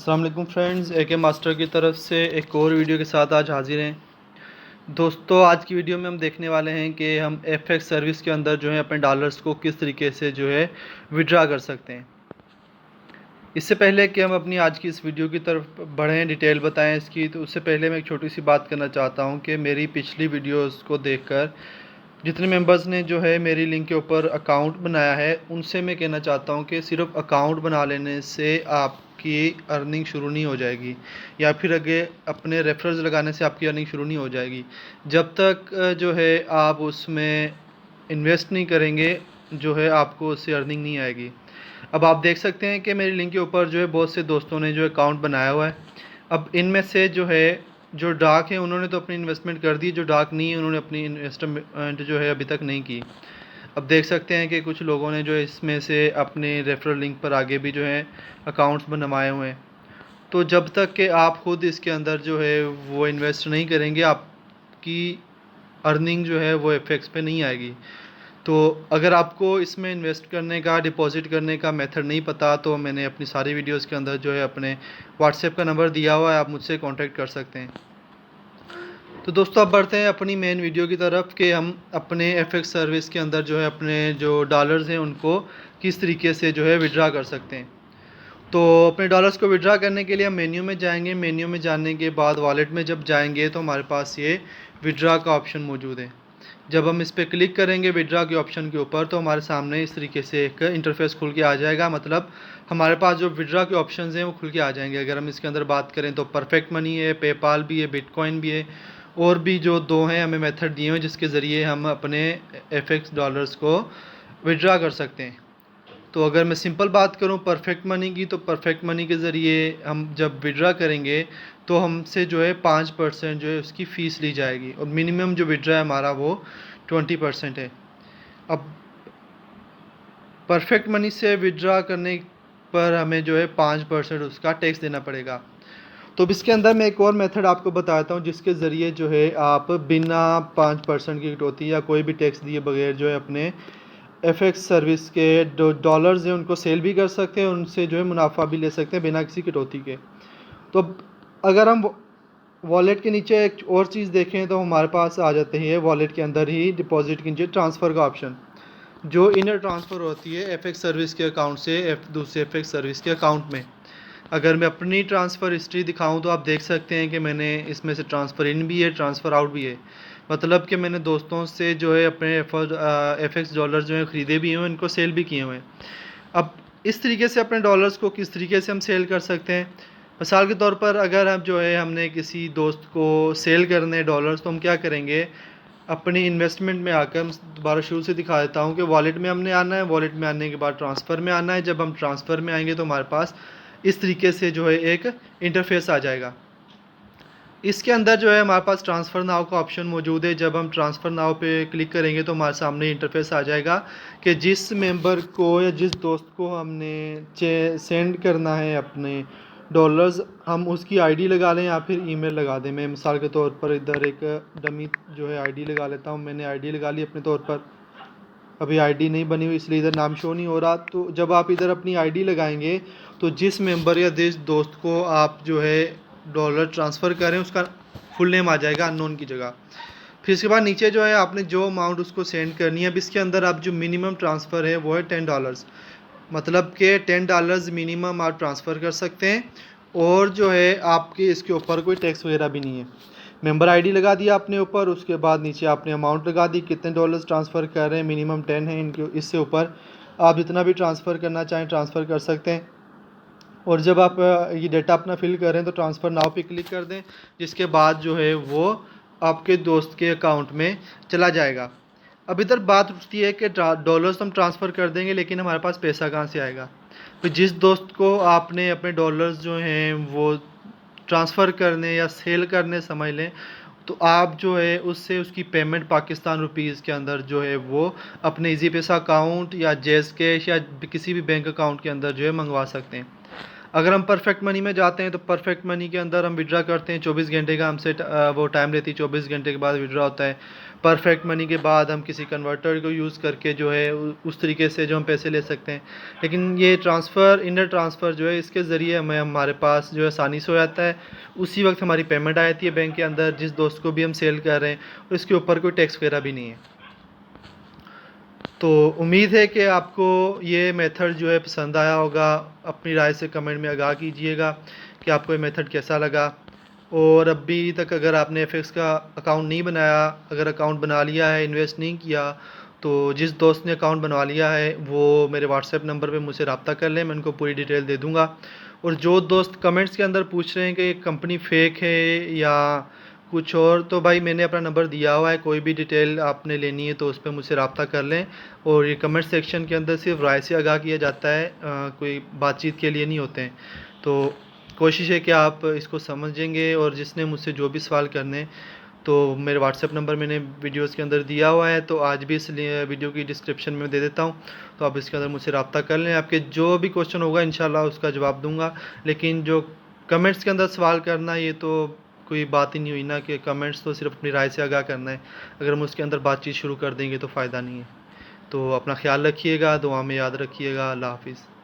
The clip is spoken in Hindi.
अस्सलाम वालेकुम फ्रेंड्स, AK मास्टर की तरफ से एक और वीडियो के साथ आज हाजिर हैं। दोस्तों, आज की वीडियो में हम देखने वाले हैं कि हम FX सर्विस के अंदर जो है अपने डॉलर्स को किस तरीके से जो है विड्रा कर सकते हैं। इससे पहले कि हम अपनी आज की इस वीडियो की तरफ बढ़ें, डिटेल बताएं इसकी, तो उससे पहले मैं एक छोटी सी बात करना चाहता हूं कि मेरी पिछली वीडियोस को देखकर जितने मेंबर्स ने जो है मेरी लिंक के ऊपर अकाउंट बनाया है, उनसे मैं कहना चाहता हूं कि सिर्फ अकाउंट बना लेने से आपकी अर्निंग शुरू नहीं हो जाएगी, या फिर आगे अपने रेफरल्स लगाने से आपकी अर्निंग शुरू नहीं हो जाएगी। जब तक जो है आप उसमें इन्वेस्ट नहीं करेंगे, जो है आपको उससे अर्निंग नहीं आएगी। अब आप देख सकते हैं कि मेरी लिंक के ऊपर जो है बहुत से दोस्तों ने जो अकाउंट बनाया हुआ है। अब इनमें से जो है जो डार्क है उन्होंने तो अपनी इन्वेस्टमेंट कर दी, जो डार्क नहीं है उन्होंने अपनी इन्वेस्टमेंट जो है अभी तक नहीं की। अब देख सकते हैं कि कुछ लोगों ने जो इसमें से अपने रेफरल लिंक पर आगे भी जो है अकाउंट्स बनवाए हुए हैं। तो जब तक कि आप खुद इसके अंदर जो है वो इन्वेस्ट नहीं करेंगे, आपकी अर्निंग जो है वो एफएक्स पे नहीं आएगी। तो अगर आपको इसमें इन्वेस्ट करने का, डिपॉजिट करने का मेथड नहीं पता, तो मैंने अपनी सारी वीडियोस के अंदर जो है अपने व्हाट्सएप का नंबर दिया हुआ है, आप मुझसे कांटेक्ट कर सकते हैं। तो दोस्तों, अब बढ़ते हैं अपनी मेन वीडियो की तरफ कि हम अपने एफएक्स सर्विस के अंदर जो है अपने जो डॉलर्स हैं उनको किस तरीके से जो है विड्रा कर सकते हैं। तो अपने डॉलर्स को विड्रा करने के लिए हम मेन्यू में जाएंगे। मेन्यू में जाने के बाद वॉलेट में जब जाएंगे तो हमारे पास ये विड्रा का ऑप्शन मौजूद है। जब हम इस पर क्लिक करेंगे विड्रा के ऑप्शन के ऊपर, तो हमारे सामने इस तरीके से एक इंटरफेस खुल के आ जाएगा। मतलब हमारे पास जो विड्रा के ऑप्शंस हैं वो खुल के आ जाएंगे। अगर हम इसके अंदर बात करें तो परफेक्ट मनी है, पेपाल भी है, बिटकॉइन भी है, और भी जो दो हैं हमें मेथड दिए हुए जिसके ज़रिए हम अपने एफएक्स डॉलर्स को विड्रा कर सकते हैं। तो अगर मैं सिंपल बात करूं परफेक्ट मनी की, तो परफेक्ट मनी के ज़रिए हम जब विड्रा करेंगे तो हमसे जो है 5% जो है उसकी फ़ीस ली जाएगी, और मिनिमम जो विड्रा है हमारा वो 20% है। अब परफेक्ट मनी से विड्रा करने पर हमें जो है 5% उसका टैक्स देना पड़ेगा। तो अब इसके अंदर मैं एक और मेथड आपको बताता हूँ जिसके ज़रिए जो है आप बिना 5% की कटौती या कोई भी टैक्स दिए बगैर जो है अपने एफएक्स सर्विस के जो डॉलर्स हैं उनको सेल भी कर सकते हैं, उनसे जो है मुनाफा भी ले सकते हैं बिना किसी कटौती के। तो अगर हम वॉलेट के नीचे एक और चीज़ देखें तो हमारे पास आ जाते हैं वॉलेट के अंदर ही डिपॉजिट के नीचे ट्रांसफ़र का ऑप्शन, जो इनर ट्रांसफ़र होती है एफएक्स सर्विस के अकाउंट से दूसरे एफएक्स सर्विस के अकाउंट में। अगर मैं अपनी ट्रांसफ़र हिस्ट्री दिखाऊं तो आप देख सकते हैं कि मैंने इसमें से ट्रांसफ़र इन भी है, ट्रांसफ़र आउट भी है। मतलब कि मैंने दोस्तों से जो है अपने एफएक्स डॉलर जो है ख़रीदे भी हैं, इनको सेल भी किए हुए हैं। अब इस तरीके से अपने डॉलर्स को किस तरीके से हम सेल कर सकते हैं। मिसाल के तौर पर अगर हम जो है हमने किसी दोस्त को सेल करने डॉलर्स, तो हम क्या करेंगे, अपनी इन्वेस्टमेंट में आकर मैं दोबारा शुरू से दिखा देता हूँ कि वॉलेट में हमने आना है, वॉलेट में आने के बाद ट्रांसफ़र में आना है। जब हम ट्रांसफ़र में आएंगे तो हमारे पास इस तरीके से जो है एक इंटरफेस आ जाएगा। इसके अंदर जो है हमारे पास ट्रांसफ़र नाउ का ऑप्शन मौजूद है। जब हम ट्रांसफ़र नाउ पे क्लिक करेंगे तो हमारे सामने इंटरफेस आ जाएगा कि जिस मेंबर को या जिस दोस्त को हमने सेंड करना है अपने डॉलर्स, हम उसकी आईडी लगा लें या फिर ईमेल लगा दें। मैं मिसाल के तौर पर इधर एक डमी जो है आईडी लगा लेता हूँ। मैंने आईडी लगा ली अपने तौर पर, अभी आईडी नहीं बनी हुई इसलिए इधर नाम शो नहीं हो रहा। तो जब आप इधर अपनी आईडी लगाएंगे तो जिस मेंबर या जिस दोस्त को आप जो है डॉलर ट्रांसफ़र करें उसका फुल नेम आ जाएगा अननोन की जगह। फिर इसके बाद नीचे जो है आपने जो अमाउंट उसको सेंड करनी है। अब इसके अंदर आप जो मिनिमम ट्रांसफ़र है वो है $10। मतलब कि $10 मिनिमम आप ट्रांसफ़र कर सकते हैं, और जो है आपके इसके ऊपर कोई टैक्स वगैरह भी नहीं है। मेंबर आईडी लगा दिया आपने ऊपर, उसके बाद नीचे आपने अमाउंट लगा दी, कितने डॉलर्स ट्रांसफ़र कर रहे हैं, मिनिमम 10 है इनके, इससे ऊपर आप जितना भी ट्रांसफ़र करना चाहें ट्रांसफ़र कर सकते हैं। और जब आप ये डेटा अपना फिल करें तो ट्रांसफ़र नाउ पे क्लिक कर दें, जिसके बाद जो है वो आपके दोस्त के अकाउंट में चला जाएगा। अब इधर बात उठती है कि डॉलर्स हम ट्रांसफ़र कर देंगे लेकिन हमारे पास पैसा कहाँ से आएगा। तो जिस दोस्त को आपने अपने डॉलर्स जो हैं वो ट्रांसफ़र करने या सेल करने समझ लें, तो आप जो है उससे उसकी पेमेंट पाकिस्तान रुपीज़ के अंदर जो है वो अपने इजी पैसा अकाउंट या जैज़ कैश या किसी भी बैंक अकाउंट के अंदर जो है मंगवा सकते हैं। अगर हम परफेक्ट मनी में जाते हैं तो परफेक्ट मनी के अंदर हम विड्रा करते हैं, 24 घंटे का हमसे वो टाइम लेती है, 24 घंटे के बाद विड्रा होता है। परफेक्ट मनी के बाद हम किसी कन्वर्टर को यूज़ करके जो है उस तरीके से जो हम पैसे ले सकते हैं। लेकिन ये ट्रांसफ़र, इंटर ट्रांसफ़र जो है इसके ज़रिए हमें हमारे पास जो है आसानी से हो जाता है। उसी वक्त हमारी पेमेंट आ जाती है बैंक के अंदर, जिस दोस्त को भी हम सेल कर रहे हैं, और इसके ऊपर कोई टैक्स वगैरह भी नहीं है। तो उम्मीद है कि आपको ये मेथड जो है पसंद आया होगा। अपनी राय से कमेंट में आगाह कीजिएगा कि आपको ये मेथड कैसा लगा। और अभी तक अगर आपने एफएक्स का अकाउंट नहीं बनाया, अगर अकाउंट बना लिया है, इन्वेस्ट नहीं किया, तो जिस दोस्त ने अकाउंट बनवा लिया है वो मेरे व्हाट्सएप नंबर पे मुझसे रब्ता कर लें, मैं उनको पूरी डिटेल दे दूँगा। और जो दोस्त कमेंट्स के अंदर पूछ रहे हैं कि ये कंपनी फ़ेक है या कुछ और, तो भाई मैंने अपना नंबर दिया हुआ है, कोई भी डिटेल आपने लेनी है तो उस पर मुझसे रब्ता कर लें। और ये कमेंट सेक्शन के अंदर सिर्फ राय से आगाह किया जाता है, कोई बातचीत के लिए नहीं होते हैं। तो कोशिश है कि आप इसको समझेंगे। और जिसने मुझसे जो भी सवाल करने, तो मेरे व्हाट्सएप नंबर मैंने वीडियोस के अंदर दिया हुआ है, तो आज भी इस वीडियो की डिस्क्रिप्शन में दे देता हूँ, तो आप इसके अंदर मुझसे रब्ता कर लें। आपके जो भी क्वेश्चन होगा इंशाल्लाह उसका जवाब दूंगा। लेकिन जो कमेंट्स के अंदर सवाल करना, ये तो कोई बात ही नहीं हुई ना, कि कमेंट्स तो सिर्फ अपनी राय से आगाह करना है। अगर हम उसके अंदर बातचीत शुरू कर देंगे तो फ़ायदा नहीं है। तो अपना ख्याल रखिएगा, दुआ में याद रखिएगा। अल्लाह हाफिज़।